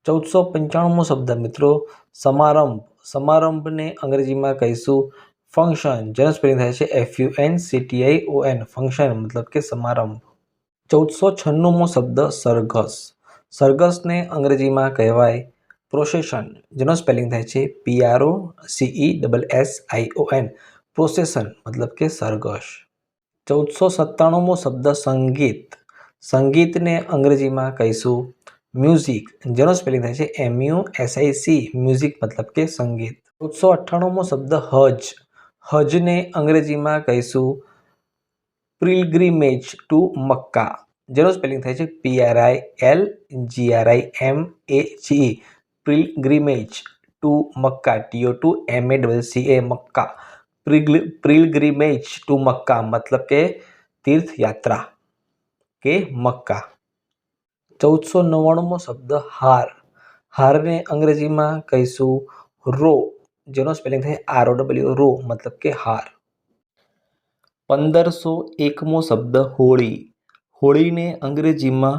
1495મો શબ્દ મિત્રો સમારંભ. સમારંભને અંગ્રેજીમાં કહીશું ફંક્શન, જેનો સ્પેલિંગ થાય છે FUNCTION. ફંક્શન મતલબ કે સમારંભ. 1496મો શબ્દ સરઘસ. સરઘસને અંગ્રેજીમાં કહેવાય પ્રોસેશન, જેનો સ્પેલિંગ થાય છે PROCESSION. પ્રોસેશન મતલબ કે સરઘસ. 1497મો શબ્દ સંગીત. સંગીતને અંગ્રેજીમાં કહીશું મ્યુઝિક, જેનો સ્પેલિંગ થાય છે MUSIC. મ્યુઝિક મતલબ કે સંગીત. 1498મો શબ્દ હજ. હજને અંગ્રેજીમાં કહીશું પિલગ્રીમેજ ટુ મક્કા, જેનો સ્પેલિંગ થાય છે PRILGRIMAGE. Pilgrimage to Mecca, TO2MACCA Mecca. Pilgrimage to Mecca મતલબ કે તીર્થયાત્રા કે મક્કા. 1499મો શબ્દ હાર. હારને અંગ્રેજીમાં કહીશું રો, જેનો સ્પેલિંગ થાય ROW. રો મતલબ કે હાર. 1501મો શબ્દ હોળી. હોળીને અંગ્રેજીમાં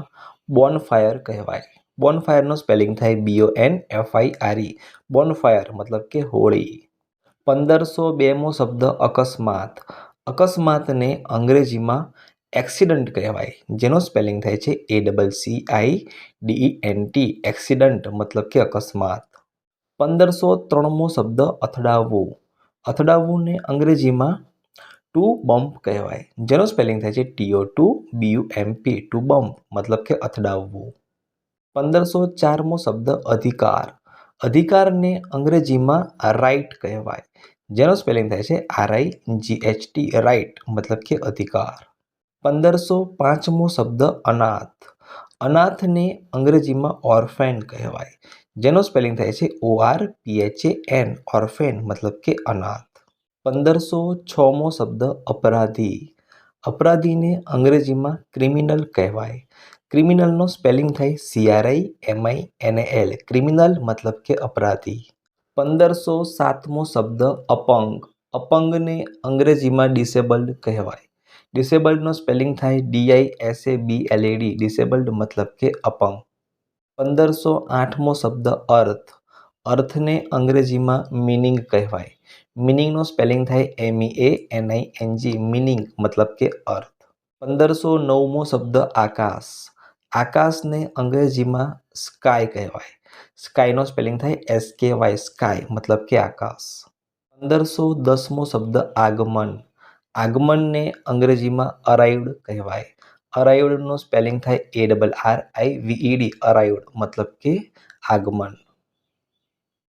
બોનફાયર કહેવાય. બોનફાયરનો સ્પેલિંગ થાય BONFIRE. બોનફાયર મતલબ કે હોળી. 1502મો શબ્દ અકસ્માત. અકસ્માતને અંગ્રેજીમાં એક્સિડન્ટ કહેવાય, જેનો સ્પેલિંગ થાય છે ACCIDENT. એક્સિડન્ટ મતલબ કે અકસ્માત. 1503મો શબ્દ અથડાવવું. અથડાવવુંને અંગ્રેજીમાં ટુ બમ્પ કહેવાય, જેનો સ્પેલિંગ થાય છે TO2BUMP. ટુ બમ્પ મતલબ કે અથડાવવું. 1504મો શબ્દ અધિકાર. અધિકારને અંગ્રેજીમાં રાઇટ કહેવાય, જેનો સ્પેલિંગ થાય છે RIGHT. રાઇટ મતલબ કે અધિકાર. 1505મો શબ્દ અનાથ. અનાથને અંગ્રેજીમાં ઓર્ફેન કહેવાય, જેનો સ્પેલિંગ થાય છે ORPHAN. ઓર્ફેન મતલબ કે અનાથ. 1506મો શબ્દ અપરાધી. અપરાધીને અંગ્રેજીમાં ક્રિમિનલ કહેવાય. ક્રિમિનલનો સ્પેલિંગ થાય CRIMINAL. ક્રિમિનલ મતલબ કે અપરાધી. 1507મો શબ્દ અપંગ. અપંગને અંગ્રેજીમાં ડિસેબલ્ડ કહેવાય. ડિસેબલ્ડનો સ્પેલિંગ થાય DISABLED. ડિસેબલ્ડ મતલબ કે અપંગ. 1508મો શબ્દ અર્થ. અર્થને અંગ્રેજીમાં મિનિંગ કહેવાય. મિનિંગનો સ્પેલિંગ થાય MEANING. મિનિંગ મતલબ કે અર્થ. 1509મો શબ્દ આકાશ. આકાશને અંગ્રેજીમાં સ્કાય કહેવાય. સ્કાયનો સ્પેલિંગ થાય SKY. સ્કાય મતલબ કે આકાશ. 1510મો શબ્દ આગમન. આગમનને અંગ્રેજીમાં અરાઇવ્ડ કહેવાય. અરાઇવ્ડનો સ્પેલિંગ થાય ARRIVED. અરાઇવ્ડ મતલબ કે આગમન.